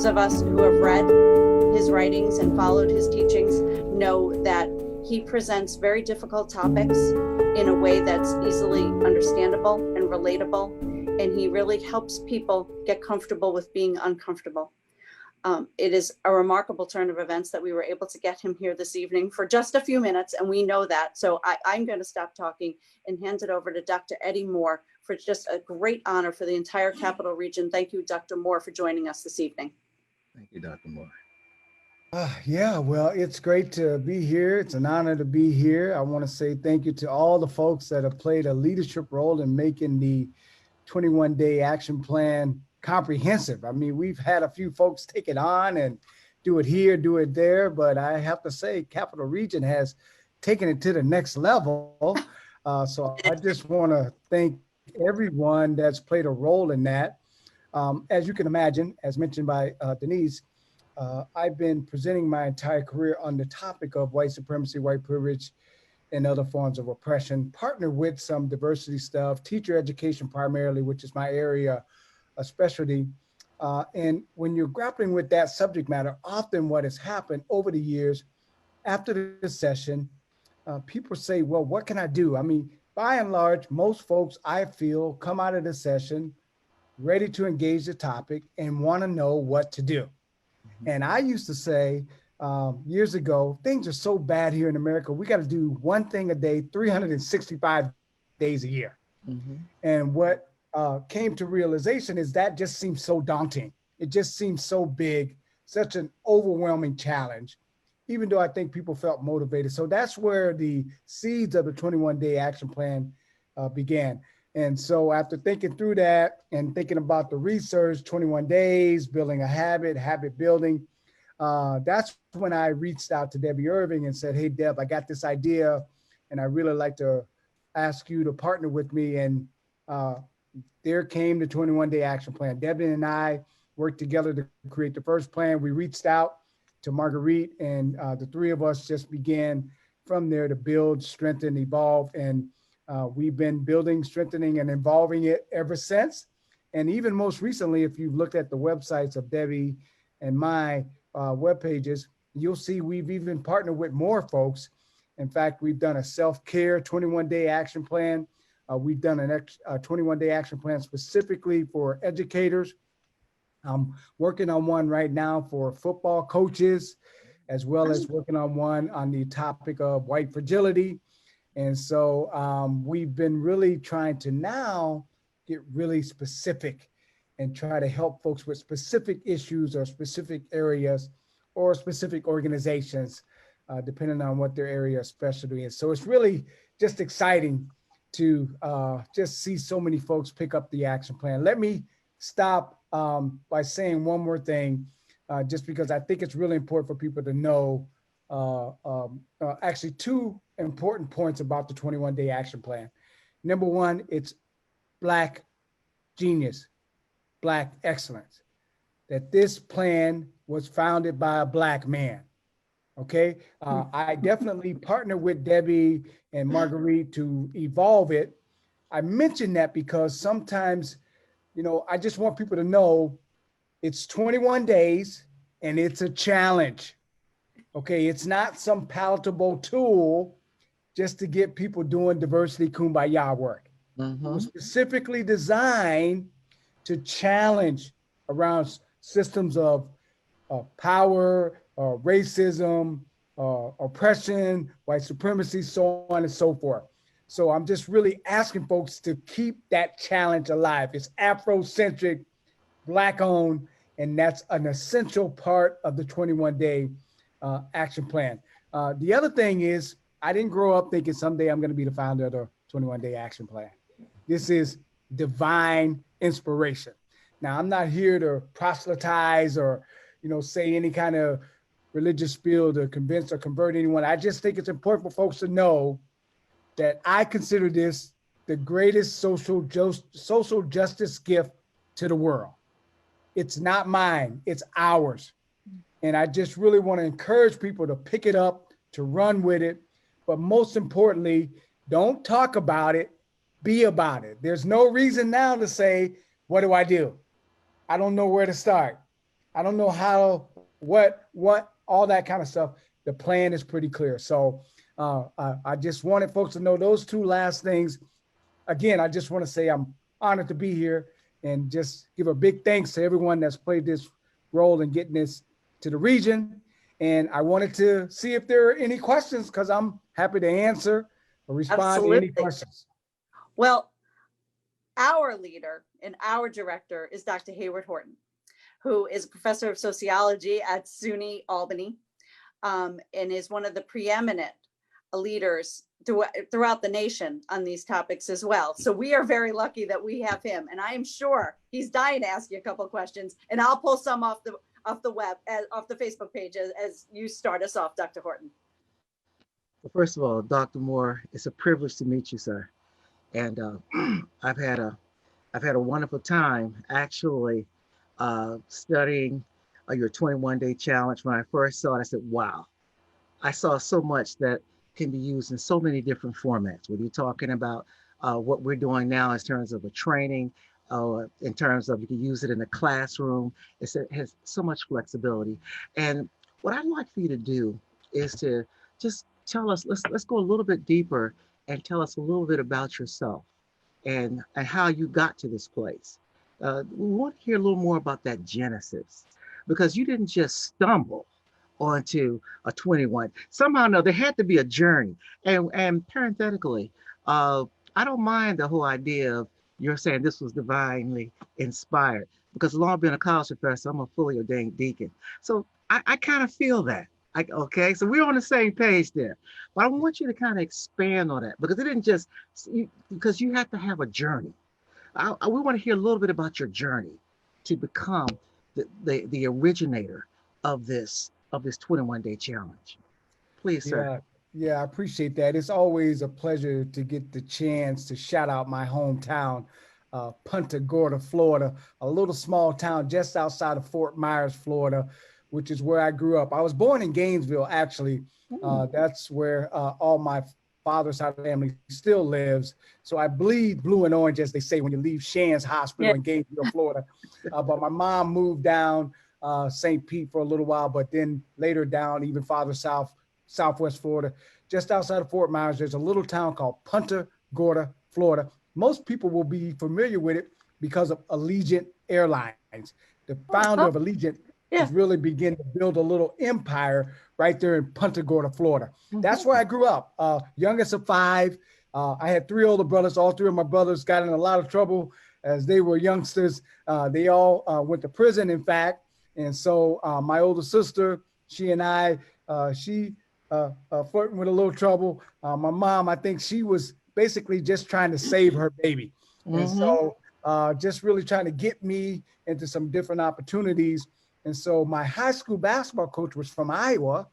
Those of us who have read his writings and followed his teachings know that he presents very difficult topics in a way that's easily understandable and relatable, and he really helps people get comfortable with being uncomfortable. It is a remarkable turn of events that we were able to get him here this evening for just a few minutes, and we know that. So I'm going to stop talking and hand it over to Dr. Eddie Moore for just a great honor for the entire Capital Region. Thank you, Dr. Moore, for joining us this evening. Thank you, Dr. Moore. Yeah, well, it's great to be here. It's an honor to be here. I want to say thank you to all the folks that have played a leadership role in making the 21-day action plan comprehensive. I mean, we've had a few folks take it on and do it here, do it there, but I have to say Capital Region has taken it to the next level. So I just want to thank everyone that's played a role in that. As you can imagine, as mentioned by Denise, I've been presenting my entire career on the topic of white supremacy, white privilege, and other forms of oppression, partnered with some diversity stuff, teacher education primarily, which is my area of specialty. And when you're grappling with that subject matter, often what has happened over the years, after the session, people say, well, what can I do? I mean, by and large, most folks, I feel, come out of the session ready to engage the topic and want to know what to do. And I used to say years ago, things are so bad here in America, we got to do one thing a day, 365 days a year. And what came to realization is that just seems so daunting. It just seems so big, such an overwhelming challenge, even though I think people felt motivated. So that's where the seeds of the 21-day action plan began. And so after thinking through that and thinking about the research, 21 days, building a habit building, that's when I reached out to Debbie Irving and said, hey, Deb, I got this idea and I really like to ask you to partner with me. And there came the 21-day action plan. Debbie and I worked together to create the first plan. We reached out to Marguerite and the three of us just began from there to build, strengthen, evolve. And we've been building, strengthening, and evolving it ever since. And even most recently, if you've looked at the websites of Debbie and my web pages, you'll see we've even partnered with more folks. In fact, we've done a self-care 21-day action plan. We've done a 21-day action plan specifically for educators. I'm working on one right now for football coaches, as well as working on one on the topic of white fragility. And so we've been really trying to now get really specific and try to help folks with specific issues or specific areas or specific organizations, depending on what their area of specialty is. So it's really just exciting to just see so many folks pick up the action plan. Let me stop by saying one more thing, just because I think it's really important for people to know actually two important points about the 21-day action plan. Number one, it's Black genius, Black excellence, that this plan was founded by a Black man. Okay, I definitely partnered with Debbie and Marguerite to evolve it. I mention that because sometimes, you know, I just want people to know it's 21 days and it's a challenge. Okay, it's not some palatable tool just to get people doing diversity kumbaya work. It was specifically designed to challenge around systems of power, racism, oppression, white supremacy, so on and so forth. So I'm just really asking folks to keep that challenge alive. It's Afrocentric, Black owned, and that's an essential part of the 21-day action plan. The other thing is, I didn't grow up thinking someday I'm going to be the founder of the 21-day action plan. This is divine inspiration. Now, I'm not here to proselytize or, you know, say any kind of religious spiel to convince or convert anyone. I just think it's important for folks to know that I consider this the greatest social justice gift to the world. It's not mine, it's ours. And I just really want to encourage people to pick it up, to run with it. But most importantly, don't talk about it, be about it. There's no reason now to say, what do? I don't know where to start. I don't know how, what, all that kind of stuff. The plan is pretty clear. So I just wanted folks to know those two last things. Again, I just want to say I'm honored to be here and just give a big thanks to everyone that's played this role in getting this to the region. And I wanted to see if there are any questions, because I'm happy to answer or respond to any questions. Well, our leader and our director is Dr. Hayward Horton, who is a professor of sociology at SUNY Albany, and is one of the preeminent leaders throughout the nation on these topics as well. So we are very lucky that we have him, and I am sure he's dying to ask you a couple of questions, and I'll pull some off the web, off the Facebook page as you start us off, Dr. Horton. Well, first of all, Dr. Moore, it's a privilege to meet you, sir. And I've had a wonderful time actually studying your 21-day challenge. When I first saw it, I said, wow, I saw so much that can be used in so many different formats. When you're talking about what we're doing now in terms of a training, in terms of you can use it in the classroom, it has so much flexibility. And what I'd like for you to do is to just tell us, let's go a little bit deeper and tell us a little bit about yourself and how you got to this place. We want to hear a little more about that genesis, because you didn't just stumble onto a 21. Somehow or another, there had to be a journey. And parenthetically, I don't mind the whole idea of you're saying this was divinely inspired, because along being a college professor, I'm a fully ordained deacon. So I kind of feel that. Okay, so we're on the same page there. But I want you to kind of expand on that, because it didn't just, because you have to have a journey. We want to hear a little bit about your journey to become the originator of this 21-day challenge. Please, sir. Yeah, I appreciate that. It's always a pleasure to get the chance to shout out my hometown, Punta Gorda, Florida, a little small town just outside of Fort Myers, Florida, which is where I grew up. I was born in Gainesville, actually. That's where all my father's side of the family still lives. So I bleed blue and orange, as they say, when you leave Shands Hospital in Gainesville, Florida. But my mom moved down St. Pete for a little while, but then later down even farther south, Southwest Florida. Just outside of Fort Myers, there's a little town called Punta Gorda, Florida. Most people will be familiar with it because of Allegiant Airlines. The founder of Allegiant is really beginning to build a little empire right there in Punta Gorda, Florida. That's where I grew up, youngest of 5. I had 3 older brothers. All 3 of my brothers got in a lot of trouble as they were youngsters. They all went to prison, in fact. And so my older sister, she and I, flirting with a little trouble. My mom, I think she was basically just trying to save her baby. And so just really trying to get me into some different opportunities. And so my high school basketball coach was from Iowa.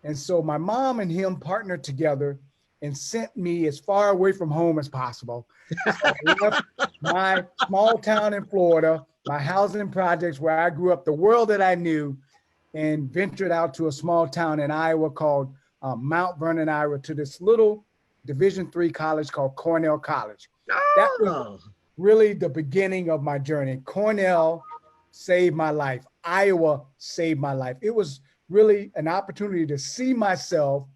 And so my mom and him partnered together and sent me as far away from home as possible. So I left my small town in Florida, my housing projects where I grew up, the world that I knew, and ventured out to a small town in Iowa called Mount Vernon, Iowa, to this little Division III college called Cornell College. That was really the beginning of my journey. Cornell saved my life. Iowa saved my life. It was really an opportunity to see myself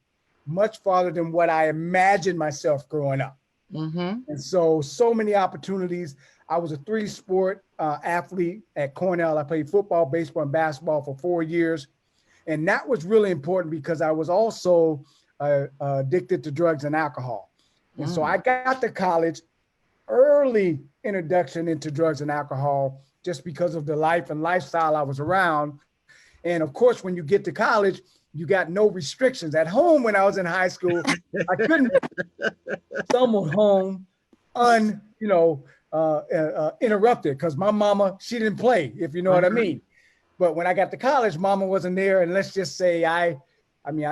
much farther than what I imagined myself growing up. And so many opportunities. I was a 3-sport athlete at Cornell. I played football, baseball, and basketball for 4 years. And that was really important because I was also addicted to drugs and alcohol. And so I got to college, early introduction into drugs and alcohol, just because of the life and lifestyle I was around. And of course, when you get to college, you got no restrictions. At home, when I was in high school, I couldn't stumble home interrupted, because my mama, she didn't play, if you know what I mean. But when I got to college, mama wasn't there. And let's just say I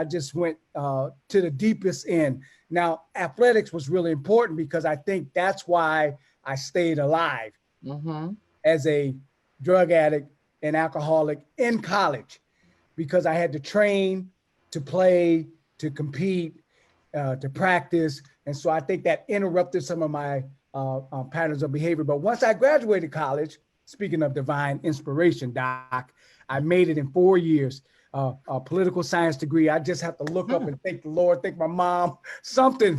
just went to the deepest end. Now, athletics was really important because I think that's why I stayed alive as a drug addict and alcoholic in college, because I had to train, to play, to compete, to practice. And so I think that interrupted some of my patterns of behavior. But once I graduated college, speaking of divine inspiration, Doc, I made it in 4 years. A political science degree. I just have to look up and thank the Lord, thank my mom. Something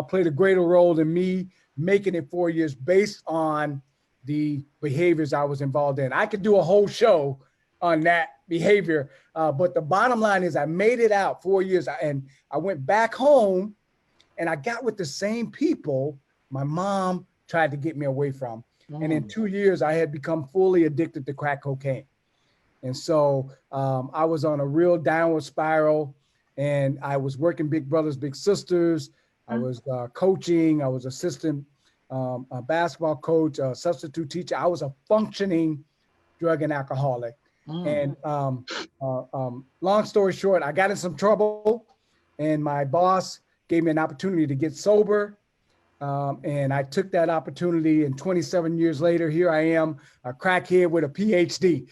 played a greater role in me making it 4 years based on the behaviors I was involved in. I could do a whole show on that behavior, but the bottom line is I made it out 4 years, and I went back home and I got with the same people my mom tried to get me away from. And in 2 years, I had become fully addicted to crack cocaine. And so I was on a real downward spiral, and I was working Big Brothers, Big Sisters. I was coaching. I was assistant a basketball coach, a substitute teacher. I was a functioning drug and alcoholic. And long story short, I got in some trouble, and my boss gave me an opportunity to get sober. And I took that opportunity, and 27 years later, here I am, a crackhead with a PhD.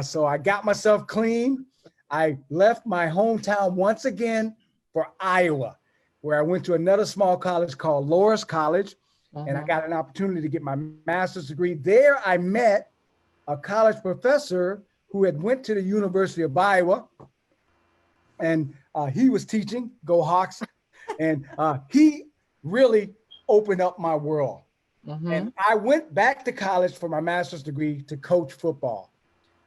So I got myself clean. I left my hometown once again for Iowa, where I went to another small college called Loras College, and I got an opportunity to get my master's degree. There I met a college professor who had went to the University of Iowa, and he was teaching, go Hawks, and he really opened up my world. And I went back to college for my master's degree to coach football.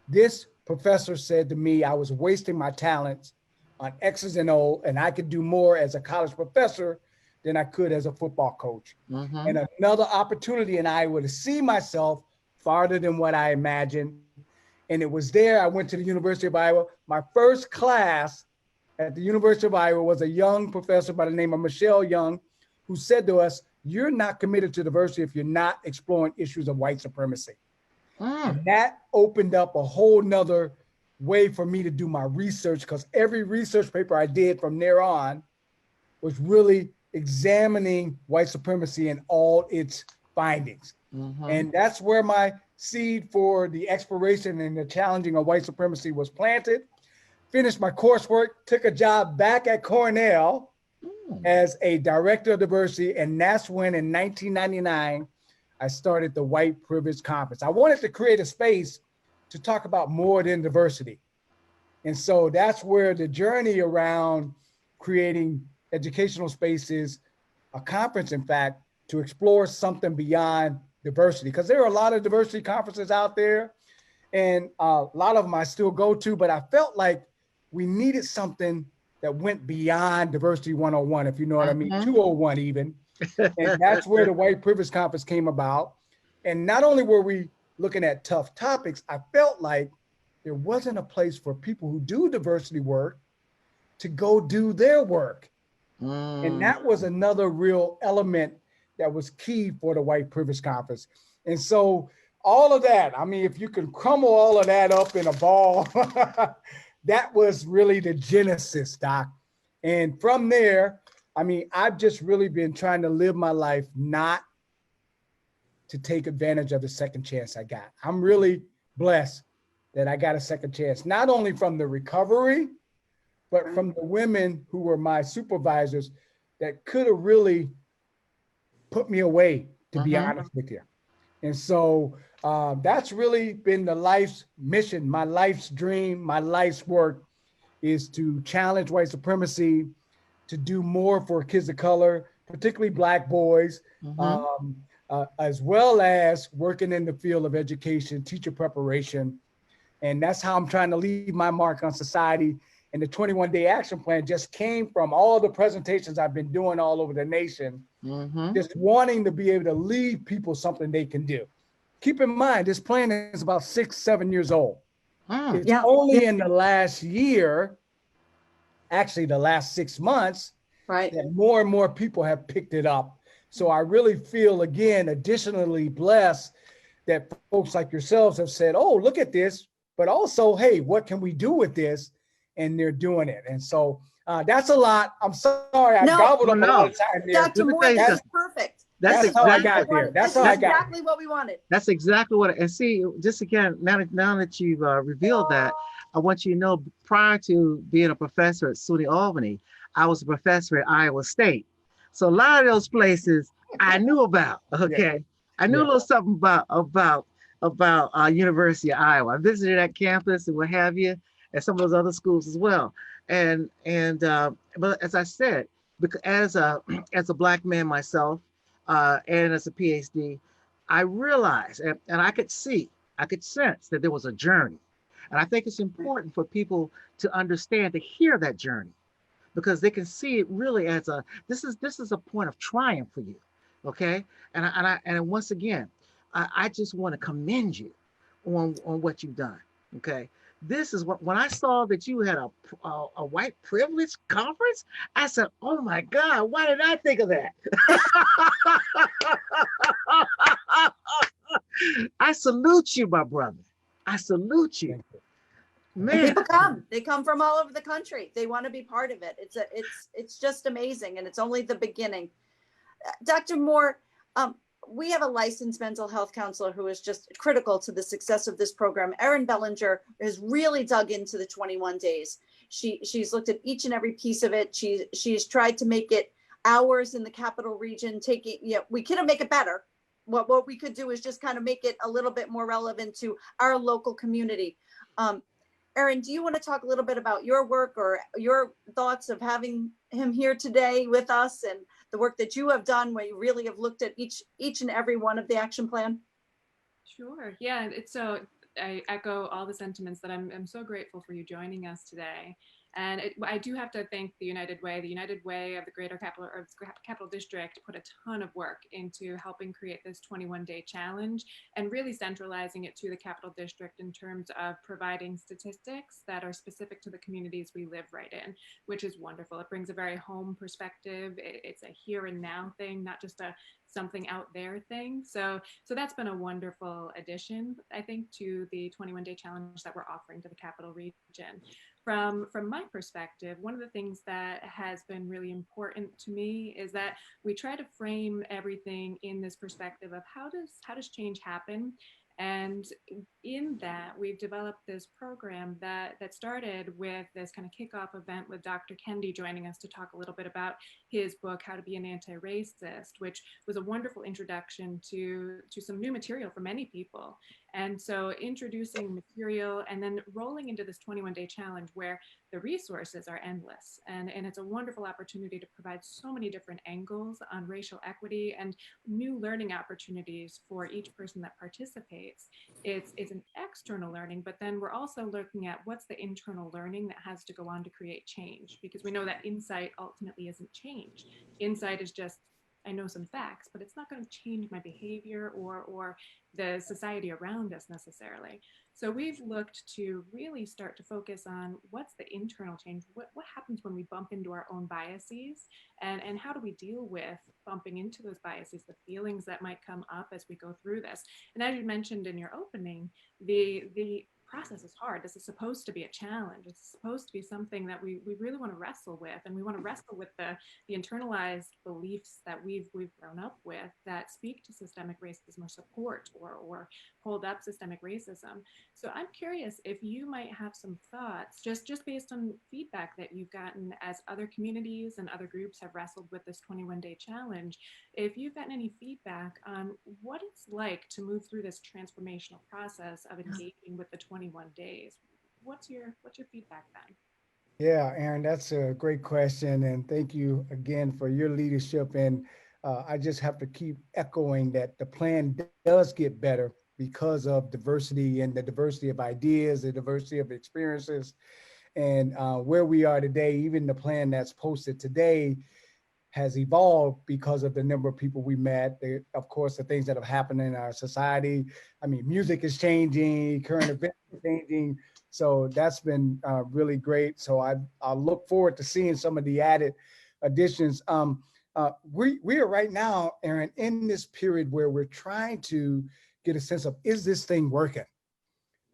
This professor said to me I was wasting my talents on X's and O's, and I could do more as a college professor than I could as a football coach. And another opportunity in Iowa to see myself farther than what I imagined. And it was there I went to the University of Iowa. My first class at the University of Iowa was a young professor by the name of Michelle Young, who said to us, "You're not committed to diversity if you're not exploring issues of white supremacy." And that opened up a whole nother way for me to do my research, because every research paper I did from there on was really examining white supremacy and all its findings. And that's where my seed for the exploration and the challenging of white supremacy was planted. Finished my coursework, took a job back at Cornell as a director of diversity. And that's when in 1999, I started the White Privilege Conference. I wanted to create a space to talk about more than diversity. And so that's where the journey around creating educational spaces, a conference, in fact, to explore something beyond diversity, because there are a lot of diversity conferences out there, and a lot of them I still go to, but I felt like we needed something that went beyond diversity 101, if you know what I mean, 201 even. And that's where the White Privilege Conference came about. And not only were we looking at tough topics, I felt like there wasn't a place for people who do diversity work to go do their work. And that was another real element that was key for the White Privilege Conference. And so all of that, I mean, if you can crumble all of that up in a ball, that was really the genesis, Doc. And from there, I mean, I've just really been trying to live my life not to take advantage of the second chance I got. I'm really blessed that I got a second chance, not only from the recovery, but from the women who were my supervisors that could have really put me away, to be honest with you. And so that's really been the life's mission, my life's dream, my life's work is to challenge white supremacy, to do more for kids of color, particularly Black boys, as well as working in the field of education, teacher preparation. And that's how I'm trying to leave my mark on society. And the 21-day action plan just came from all the presentations I've been doing all over the nation, just wanting to be able to leave people something they can do. Keep in mind, this plan is about 6, 7 years old. It's only in the last year, actually the last 6 months, that more and more people have picked it up. So I really feel, again, additionally blessed that folks like yourselves have said, oh, look at this, but also, hey, what can we do with this? And they're doing it. And so that's a lot. I'm sorry, I gobbled up a lot of time there. Dr. Moore, that's perfect. That's how I got there. That's how I got exactly what we wanted. That's exactly what, and see, just again, now that you've revealed that, I want you to know, prior to being a professor at SUNY Albany, I was a professor at Iowa State. So a lot of those places I knew about, okay? I knew Yeah. a little something about University of Iowa. I visited that campus and what have you, and some of those other schools as well. But as I said, because as a Black man myself, and as a PhD, I realized and I could sense that there was a journey, and I think it's important for people to understand, to hear that journey, because they can see it really as this is a point of triumph for you, okay? And once again, I just want to commend you on what you've done, okay? This is what when I saw that you had a white privilege conference, I said, "Oh my God, why did I think of that?" I salute you, my brother. I salute you, And man. people come. They come from all over the country. They want to be part of it. It's just amazing, and it's only the beginning. Dr. Moore, we have a licensed mental health counselor who is just critical to the success of this program. Erin Belanger has really dug into the 21 days. She's looked at each and every piece of it. She's tried to make it ours in the capital region. We couldn't make it better. What we could do is just kind of make it a little bit more relevant to our local community. Erin, do you want to talk a little bit about your work or your thoughts of having him here today with us and the work that you have done where you really have looked at each and every one of the action plan? Sure. Yeah. I echo all the sentiments that I'm so grateful for you joining us today. And I do have to thank the United Way of the Greater Capital District put a ton of work into helping create this 21-day challenge and really centralizing it to the Capital District in terms of providing statistics that are specific to the communities we live right in, which is wonderful. It brings a very home perspective. It's a here and now thing, not just a something out there thing. So that's been a wonderful addition, I think, to the 21-day challenge that we're offering to the Capital Region. From my perspective, one of the things that has been really important to me is that we try to frame everything in this perspective of how does change happen. And in that, we've developed this program that started with this kind of kickoff event with Dr. Kendi joining us to talk a little bit about his book, How to Be an Anti-Racist, which was a wonderful introduction to some new material for many people. And so introducing material and then rolling into this 21-day challenge where the resources are endless. And it's a wonderful opportunity to provide so many different angles on racial equity and new learning opportunities for each person that participates. It's an external learning, but then we're also looking at what's the internal learning that has to go on to create change, because we know that insight ultimately isn't change. Insight is just, I know some facts, but it's not going to change my behavior or the society around us necessarily. So we've looked to really start to focus on what's the internal change, what happens when we bump into our own biases, and how do we deal with bumping into those biases, the feelings that might come up as we go through this. And as you mentioned in your opening, the process is hard. This is supposed to be a challenge. It's supposed to be something that we really want to wrestle with, and we want to wrestle with the internalized beliefs that we've grown up with that speak to systemic racism or support or hold up systemic racism. So I'm curious if you might have some thoughts, just based on feedback that you've gotten as other communities and other groups have wrestled with this 21-day challenge, if you've gotten any feedback on what it's like to move through this transformational process of engaging with the 21 days. What's your feedback then? Yeah, Erin, that's a great question. And thank you again for your leadership. And I just have to keep echoing that the plan does get better because of diversity and the diversity of ideas, the diversity of experiences. And where we are today, even the plan that's posted today has evolved because of the number of people we met. Of course, the things that have happened in our society. I mean, music is changing, current events are changing. So that's been really great. So I look forward to seeing some of the added additions. We are right now, Erin, in this period where we're trying to get a sense of, is this thing working?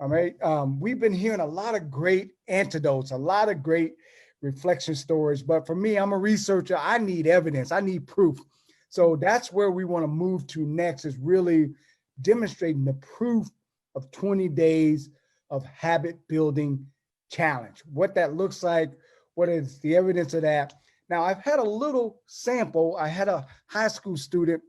All right. We've been hearing a lot of great antidotes, a lot of great reflection stories. But for me, I'm a researcher. I need evidence. I need proof. So that's where we want to move to next, is really demonstrating the proof of 20 days of habit building challenge, what that looks like, what is the evidence of that. Now, I've had a little sample. I had a high school student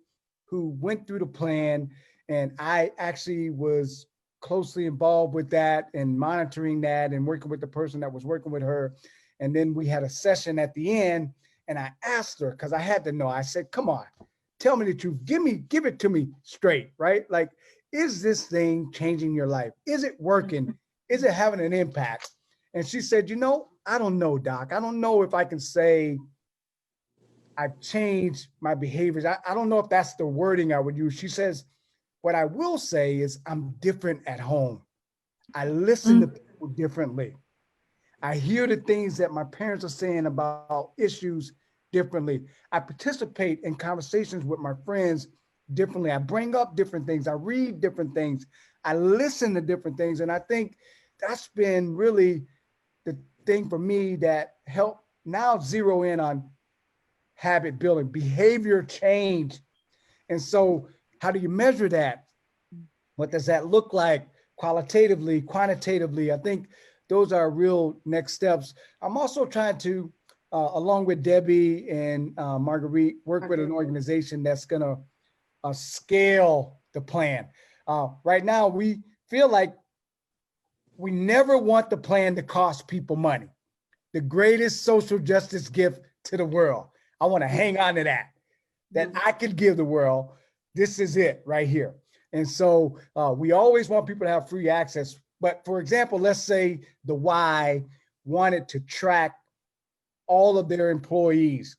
who went through the plan, and I actually was closely involved with that and monitoring that and working with the person that was working with her. And then we had a session at the end, and I asked her, because I had to know, I said, come on, tell me the truth. Give it to me straight, right? Like, is this thing changing your life? Is it working? Is it having an impact? And she said, you know, I don't know, Doc. I don't know if I can say I've changed my behaviors. I don't know if that's the wording I would use. She says, what I will say is I'm different at home. I listen to people differently. I hear the things that my parents are saying about issues differently. I participate in conversations with my friends differently. I bring up different things. I read different things. I listen to different things. And I think that's been really the thing for me that helped now zero in on habit building, behavior change. And so how do you measure that? What does that look like qualitatively, quantitatively? I think those are real next steps. I'm also trying to, along with Debbie and Marguerite, work with an organization that's gonna scale the plan. Right now, we feel like we never want the plan to cost people money. The greatest social justice gift to the world. I wanna hang on to that I could give the world. This is it right here. And so we always want people to have free access. But for example, let's say the Y wanted to track all of their employees.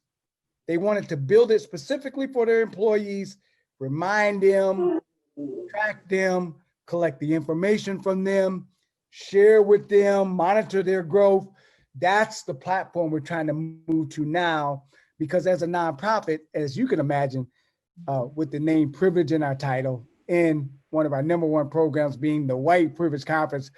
They wanted to build it specifically for their employees, remind them, track them, collect the information from them, share with them, monitor their growth. That's the platform we're trying to move to now, because as a nonprofit, as you can imagine, with the name privilege in our title, in one of our #1 programs being the White Privilege Conference,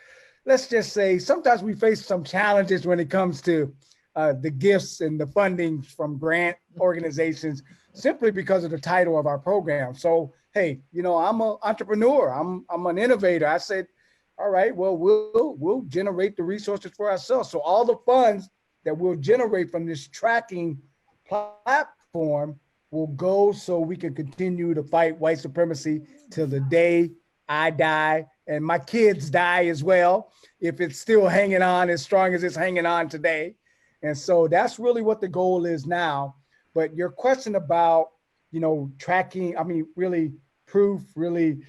let's just say sometimes we face some challenges when it comes to the gifts and the funding from grant organizations, simply because of the title of our program. So, hey, you know, I'm an entrepreneur, I'm an innovator. I said, all right, well, we'll generate the resources for ourselves. So all the funds that we'll generate from this tracking platform will go so we can continue to fight white supremacy till the day I die and my kids die as well, if it's still hanging on as strong as it's hanging on today. And so that's really what the goal is now. But your question about, you know, tracking, I mean, really proof, really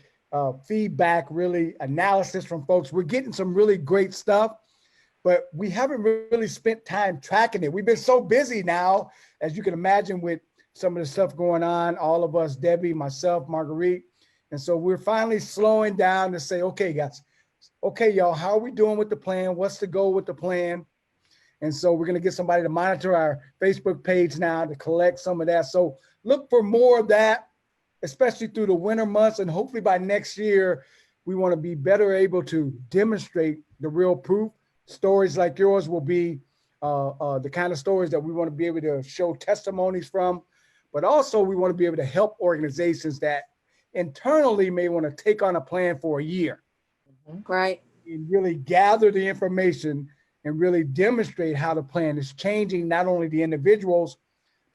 feedback, really analysis from folks. We're getting some really great stuff, but we haven't really spent time tracking it. We've been so busy now, as you can imagine, with some of the stuff going on, all of us, Debbie, myself, Marguerite. And so we're finally slowing down to say, okay, guys, okay, y'all, how are we doing with the plan? What's the goal with the plan? And so we're gonna get somebody to monitor our Facebook page now to collect some of that. So look for more of that, especially through the winter months. And hopefully by next year, we wanna be better able to demonstrate the real proof. Stories like yours will be the kind of stories that we wanna be able to show testimonies from. But also we want to be able to help organizations that internally may want to take on a plan for a year. Right. And really gather the information and really demonstrate how the plan is changing not only the individuals,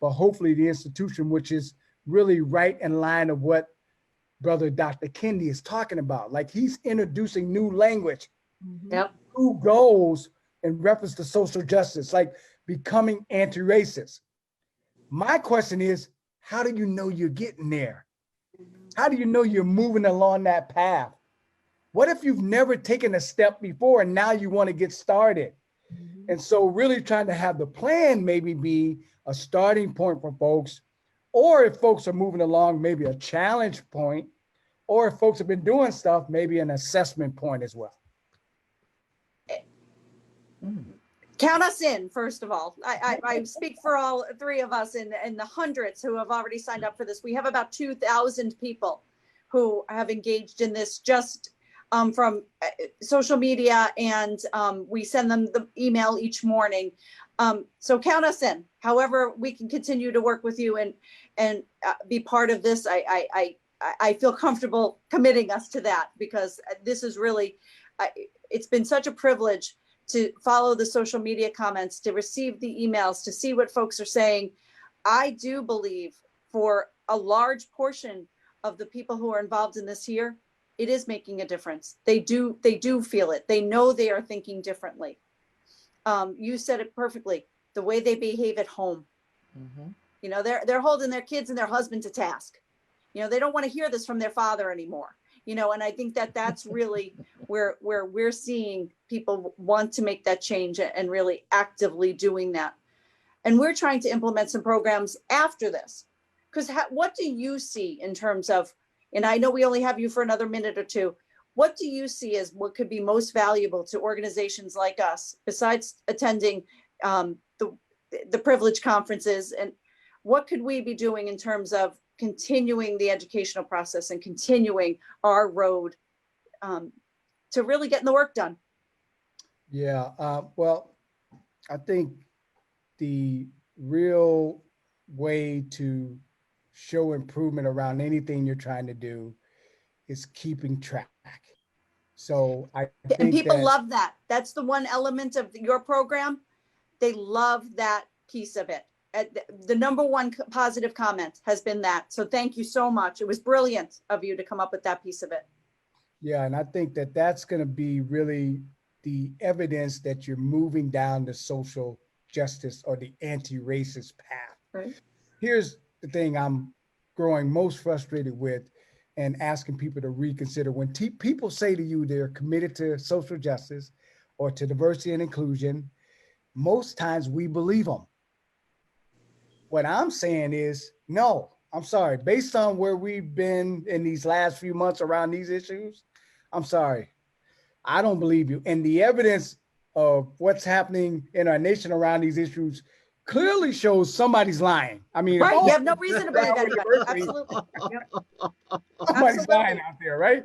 but hopefully the institution, which is really right in line of what Brother Dr. Kendi is talking about. Like, he's introducing new language, new goals in reference to social justice, like becoming anti-racist. My question is, how do you know you're getting there? How do you know you're moving along that path? What if you've never taken a step before and now you want to get started? And so really trying to have the plan maybe be a starting point for folks, or if folks are moving along, maybe a challenge point, or if folks have been doing stuff, maybe an assessment point as well. Count us in, first of all. I speak for all three of us and the hundreds who have already signed up for this. We have about 2,000 people who have engaged in this just from social media, and we send them the email each morning. So count us in. However, we can continue to work with you and be part of this. I feel comfortable committing us to that, because this is really, it's been such a privilege to follow the social media comments, to receive the emails, to see what folks are saying. I do believe for a large portion of the people who are involved in this here, it is making a difference. They do feel it. They know they are thinking differently. You said it perfectly. The way they behave at home. Mhm. You know, they're holding their kids and their husband to task. You know, they don't want to hear this from their father anymore. You know, and I think that that's really where we're seeing people want to make that change and really actively doing that. And we're trying to implement some programs after this. Because what do you see in terms of, and I know we only have you for another minute or two, what do you see as what could be most valuable to organizations like us, besides attending the privilege conferences, and what could we be doing in terms of continuing the educational process and continuing our road to really getting the work done? Yeah, well, I think the real way to show improvement around anything you're trying to do is keeping track. So I And think people that, love that. That's the one element of your program. They love that piece of it. The number one positive comment has been that. So thank you so much. It was brilliant of you to come up with that piece of it. yeah, and I think that that's going to be really the evidence that you're moving down the social justice or the anti-racist path. Right. Here's the thing I'm growing most frustrated with and asking people to reconsider. When people say to you they're committed to social justice or to diversity and inclusion, most times we believe them. What I'm saying is, no, I'm sorry. Based on where we've been in these last few months around these issues, I'm sorry. I don't believe you. And the evidence of what's happening in our nation around these issues clearly shows somebody's lying. I mean, Right. You have no reason to believe anybody. Absolutely. Yep. Somebody's Absolutely. lying out there, right?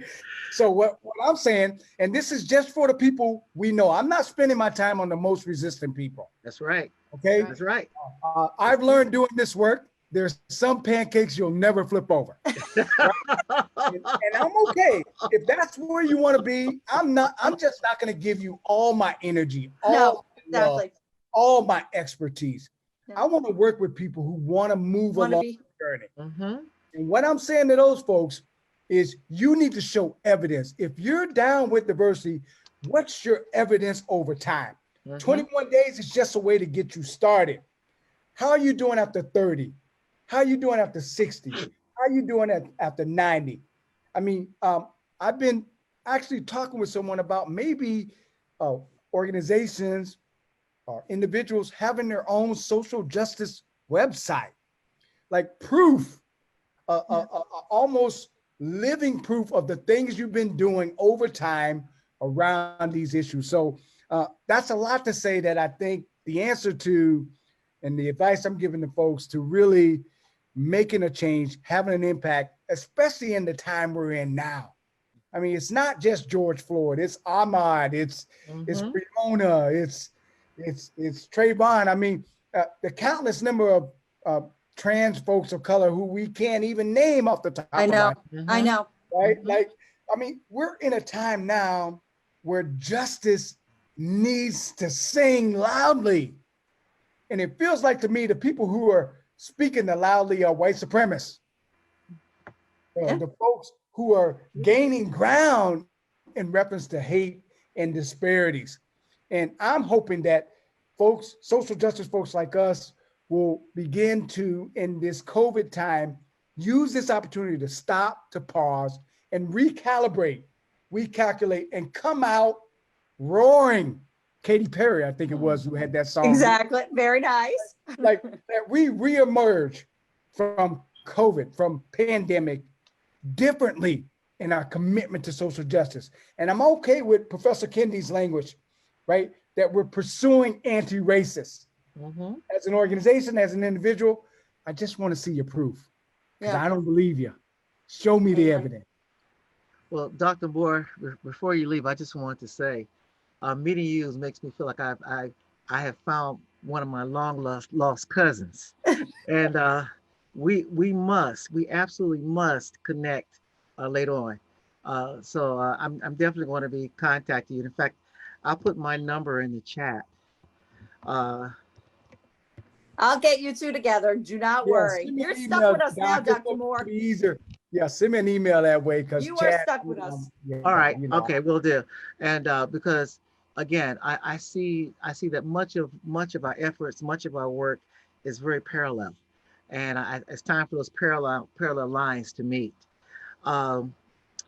So what I'm saying, and this is just for the people we know. I'm not spending my time on the most resistant people. That's right. Okay. That's right. I've learned doing this work, there's some pancakes you'll never flip over. Right? And I'm okay. If that's where you want to be, I'm just not going to give you all my energy, all my love, all my expertise. Yeah. I want to work with people who want to move along the journey. Mm-hmm. And what I'm saying to those folks is you need to show evidence. If you're down with diversity, what's your evidence over time? Mm-hmm. 21 days is just a way to get you started. How are you doing after 30? How are you doing after 60? How are you doing after 90? I mean, I've been actually talking with someone about maybe organizations or individuals having their own social justice website, like proof, almost living proof of the things you've been doing over time around these issues. So that's a lot to say that I think the answer to, and the advice I'm giving to folks to really making a change, having an impact, especially in the time we're in now. I mean, it's not just George Floyd, it's Ahmaud, it's Breonna, it's Trayvon. I mean, the countless number of trans folks of color who we can't even name off the top I know, of I know. right? Mm-hmm. Like, I mean, we're in a time now where justice needs to sing loudly. And it feels like to me, the people who are speaking the loudly are white supremacists. The folks who are gaining ground in reference to hate and disparities. And I'm hoping that folks, social justice folks like us, will begin to, in this COVID time, use this opportunity to stop, to pause, and recalibrate, recalculate, and come out roaring. Katy Perry, I think it was, who had that song. Exactly. Very nice. Like that we reemerge from COVID, from pandemic, differently in our commitment to social justice. And I'm okay with Professor Kennedy's language, right? That we're pursuing anti-racist. As an organization, as an individual, I just want to see your proof, because I don't believe you. Show me the evidence. Well, Dr. Moore, before you leave, I just wanted to say, meeting you makes me feel like I have found one of my long lost cousins, and we absolutely must connect later on. So I'm definitely going to be contacting you. In fact, I'll put my number in the chat. I'll get you two together. Do not worry. You're stuck with us now, Dr. Moore. Easier. Yeah, send me an email that way because You are stuck with us. All right. Okay, we'll do. And because again, I see that much of our efforts, much of our work is very parallel, and it's time for those parallel lines to meet. Um,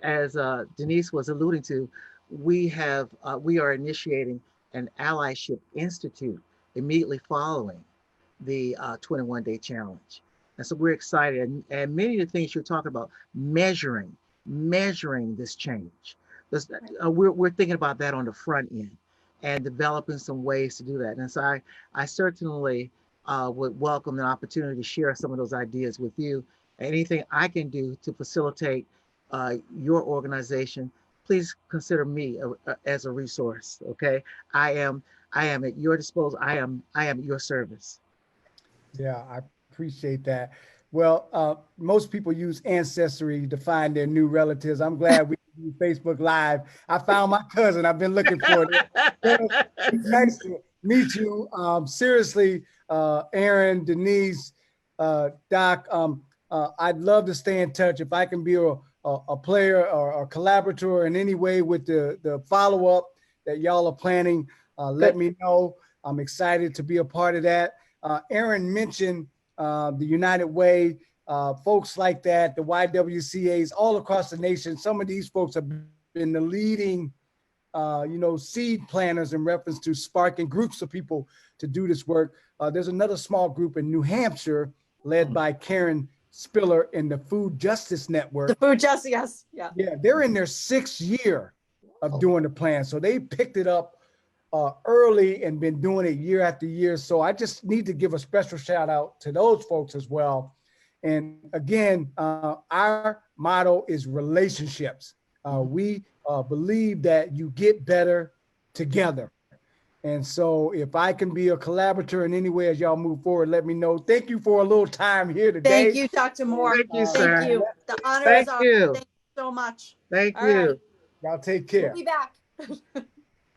as Denise was alluding to, we are initiating an Allyship Institute immediately following the 21-day challenge. And so we're excited. And many of the things you're talking about, measuring this change. We're thinking about that on the front end and developing some ways to do that. And so I certainly would welcome the opportunity to share some of those ideas with you. Anything I can do to facilitate your organization, please consider me as a resource. Okay, I am at your disposal. I am at your service. Yeah, I appreciate that. Well, most people use Ancestry to find their new relatives. I'm glad we do Facebook Live. I found my cousin. I've been looking for it. It's nice to meet you. Seriously, Erin, Denise, Doc, I'd love to stay in touch. If I can be a player or a collaborator in any way with the follow-up that y'all are planning, let me know. I'm excited to be a part of that. Erin mentioned the United Way, folks like that, the YWCAs all across the nation. Some of these folks have been the leading, seed planners in reference to sparking groups of people to do this work. There's another small group in New Hampshire led by Karen Spiller in the Food Justice Network. The Food Justice, yes. Yeah. Yeah, they're in their 6th year of doing the plan. So they picked it up early and been doing it year after year. So I just need to give a special shout out to those folks as well. And again, our motto is relationships. We believe that you get better together. And so if I can be a collaborator in any way as y'all move forward, let me know. Thank you for a little time here today. Thank you, Dr. Moore. Thank you, sir. Thank you. The honor Thank is ours. you. Thank you so much. Thank All you. right. Y'all take care. We'll be back.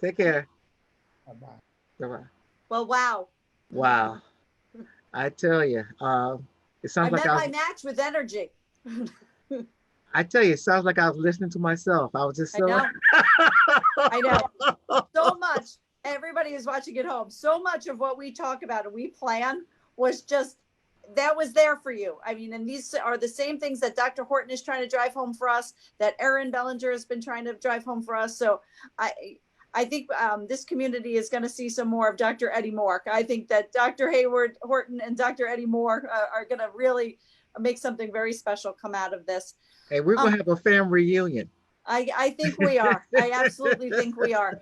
Take care. Bye-bye. Bye-bye. Well, wow. Wow. I tell you, it sounds I like met my match with energy. I tell you, it sounds like I was listening to myself. I was just so. I know. So much. Everybody is watching at home. So much of what we talk about and we plan was just, that was there for you. I mean, and these are the same things that Dr. Horton is trying to drive home for us, that Erin Belanger has been trying to drive home for us. So I think this community is going to see some more of Dr. Eddie Moore. I think that Dr. Hayward, Horton, and Dr. Eddie Moore are going to really make something very special come out of this. Hey, we're going to have a family reunion. I think we are. I absolutely think we are.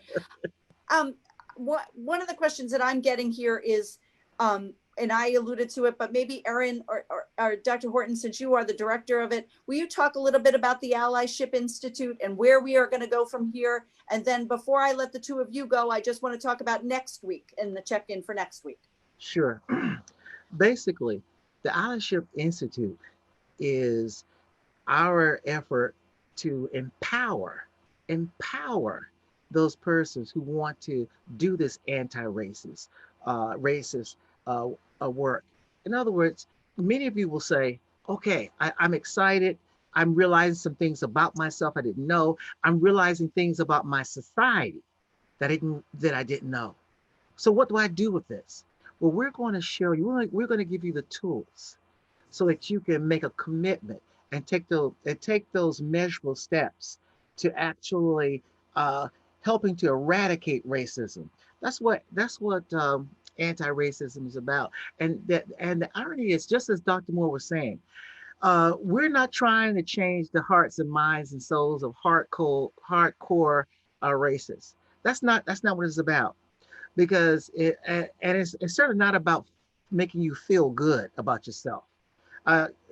One of the questions that I'm getting here is, and I alluded to it, but maybe Erin or Dr. Horton, since you are the director of it, will you talk a little bit about the Allyship Institute and where we are going to go from here? And then before I let the two of you go, I just want to talk about next week and the check-in for next week. Sure. Basically, the Allyship Institute is our effort to empower those persons who want to do this anti-racist work. In other words, many of you will say, okay, I'm excited. I'm realizing some things about myself I didn't know. I'm realizing things about my society that I didn't know. So what do I do with this? Well, we're going to show you, we're going to give you the tools so that you can make a commitment and take those measurable steps to actually helping to eradicate racism. That's what anti-racism is about. And the irony is, just as Dr. Moore was saying, we're not trying to change the hearts and minds and souls of hardcore racists. That's not what it's about. Because it's certainly not about making you feel good about yourself.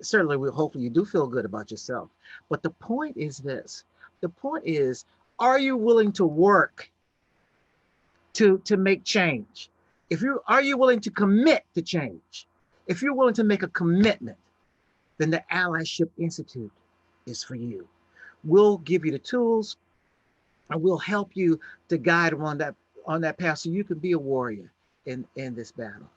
Certainly, hopefully you do feel good about yourself. But the point is this. The point is, are you willing to work to make change? Are you willing to commit to change? If you're willing to make a commitment, then the Allyship Institute is for you. We'll give you the tools and we'll help you to guide on that path so you can be a warrior in this battle.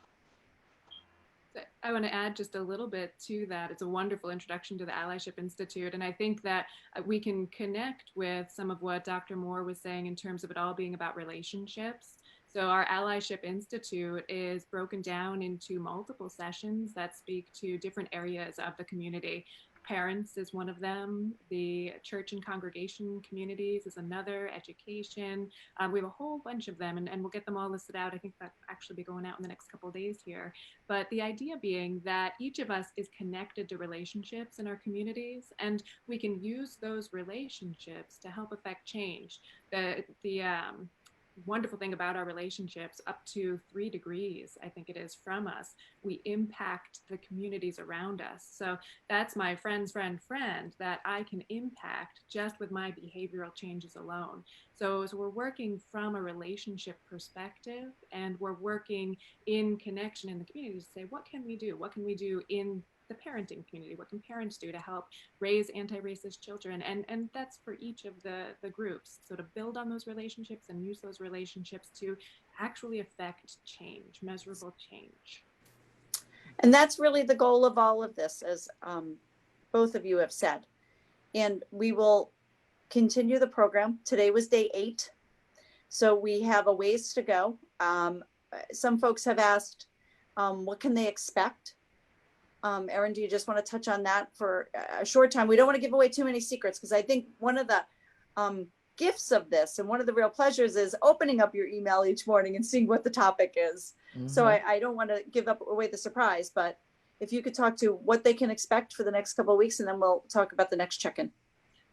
I want to add just a little bit to that. It's a wonderful introduction to the Allyship Institute. And I think that we can connect with some of what Dr. Moore was saying in terms of it all being about relationships. So our Allyship Institute is broken down into multiple sessions that speak to different areas of the community. Parents is one of them. The church and congregation communities is another. Education. We have a whole bunch of them, and we'll get them all listed out. I think that'll actually be going out in the next couple of days here. But the idea being that each of us is connected to relationships in our communities, and we can use those relationships to help affect change. The wonderful thing about our relationships, up to 3 degrees, I think it is, from us, we impact the communities around us. So that's my friend's friend that I can impact just with my behavioral changes alone. So as we're working from a relationship perspective, and we're working in connection in the community to say, what can we do? What can we do in the parenting community? What can parents do to help raise anti-racist children? And that's for each of the groups. So to build on those relationships and use those relationships to actually affect change, measurable change. And that's really the goal of all of this, as both of you have said. And we will continue the program. Today was day 8. So we have a ways to go. Some folks have asked, what can they expect? Erin, do you just want to touch on that for a short time? We don't want to give away too many secrets, because I think one of the gifts of this and one of the real pleasures is opening up your email each morning and seeing what the topic is. Mm-hmm. So I don't want to give away the surprise, but if you could talk to what they can expect for the next couple of weeks, and then we'll talk about the next check-in.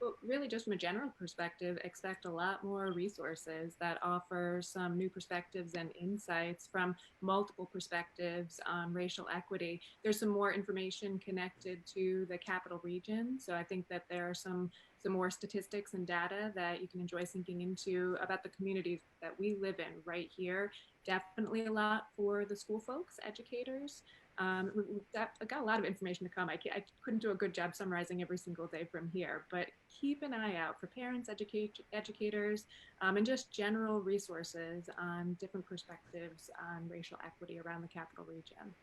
Well, really just from a general perspective, expect a lot more resources that offer some new perspectives and insights from multiple perspectives on racial equity. There's some more information connected to the capital region. So I think that there are some more statistics and data that you can enjoy sinking into about the communities that we live in right here. Definitely a lot for the school folks, educators. We've got a lot of information to come. I couldn't do a good job summarizing every single day from here, but keep an eye out for parents, educators, and just general resources on different perspectives on racial equity around the capital region.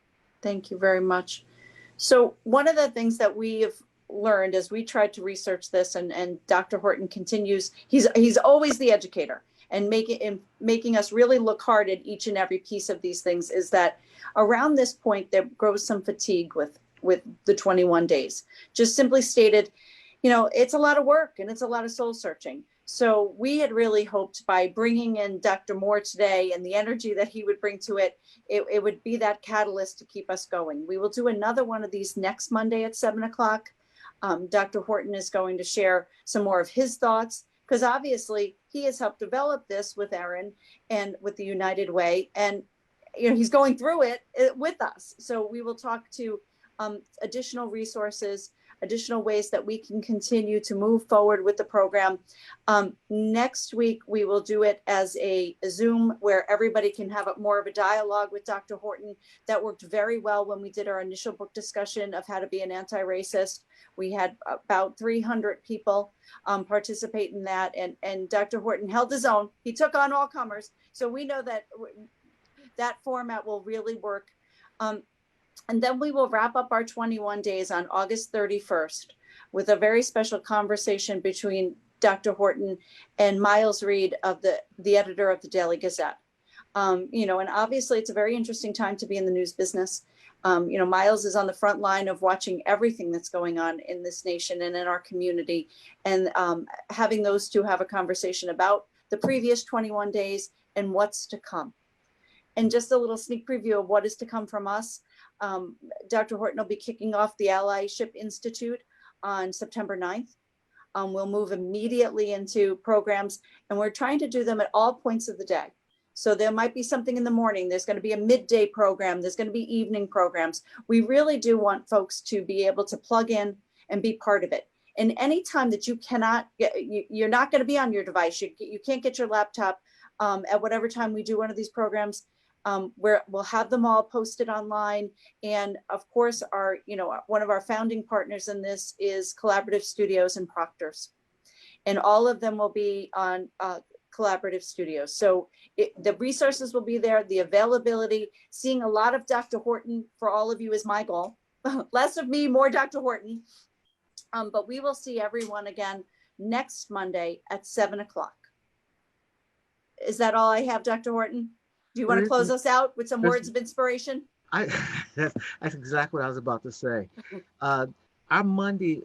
Thank you very much. So one of the things that we have learned as we tried to research this, and Dr. Horton continues, he's always the educator, and making us really look hard at each and every piece of these things, is that around this point there grows some fatigue with the 21 days. Just simply stated, it's a lot of work and it's a lot of soul searching. So we had really hoped by bringing in Dr. Moore today and the energy that he would bring to it, it would be that catalyst to keep us going. We will do another one of these next Monday at 7 o'clock. Dr. Horton is going to share some more of his thoughts, because obviously he has helped develop this with Erin and with the United Way, and he's going through it with us. So we will talk to additional resources, additional ways that we can continue to move forward with the program. Next week, we will do it as a Zoom where everybody can have more of a dialogue with Dr. Horton. That worked very well when we did our initial book discussion of how to be an anti-racist. We had about 300 people participate in that, and Dr. Horton held his own. He took on all comers. So we know that that format will really work. And then we will wrap up our 21 days on August 31st with a very special conversation between Dr. Horton and Miles Reed, of the editor of the Daily Gazette. And obviously it's a very interesting time to be in the news business. Miles is on the front line of watching everything that's going on in this nation and in our community. And having those two have a conversation about the previous 21 days and what's to come. And just a little sneak preview of what is to come from us. Dr. Horton will be kicking off the Allyship Institute on September 9th. We'll move immediately into programs, and we're trying to do them at all points of the day. So there might be something in the morning. There's going to be a midday program. There's going to be evening programs. We really do want folks to be able to plug in and be part of it. And anytime that you cannot, you're not going to be on your device. You can't get your laptop at whatever time we do one of these programs. We'll have them all posted online. And of course, one of our founding partners in this is Collaborative Studios and Proctors. And all of them will be on Collaborative Studios. So the resources will be there, the availability. Seeing a lot of Dr. Horton for all of you is my goal. Less of me, more Dr. Horton. But we will see everyone again next Monday at 7 o'clock. Is that all I have, Dr. Horton? Do you want to close us out with some words of inspiration? That's exactly what I was about to say. Our Monday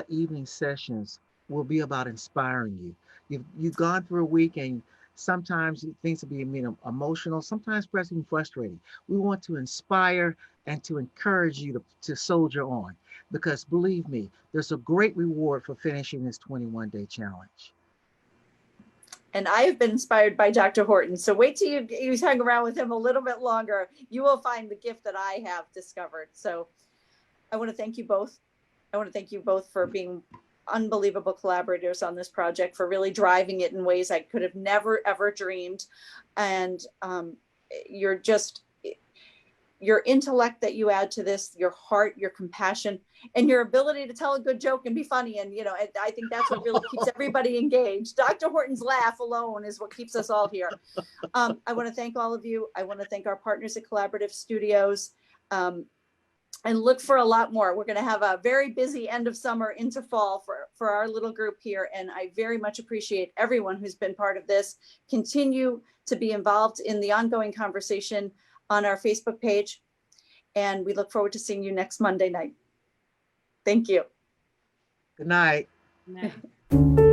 evening sessions will be about inspiring you. You've gone through a week, and sometimes things will be emotional, sometimes perhaps even frustrating. We want to inspire and to encourage you to soldier on, because believe me, there's a great reward for finishing this 21-day challenge. And I have been inspired by Dr. Horton. So wait till you hang around with him a little bit longer. You will find the gift that I have discovered. So I want to thank you both. I want to thank you both for being unbelievable collaborators on this project, for really driving it in ways I could have never, ever dreamed. And your intellect that you add to this, your heart, your compassion, and your ability to tell a good joke and be funny. And, I think that's what really keeps everybody engaged. Dr. Horton's laugh alone is what keeps us all here. I want to thank all of you. I want to thank our partners at Collaborative Studios, and look for a lot more. We're going to have a very busy end of summer into fall for our little group here. And I very much appreciate everyone who's been part of this. Continue to be involved in the ongoing conversation on our Facebook page. And we look forward to seeing you next Monday night. Thank you. Good night. Good night.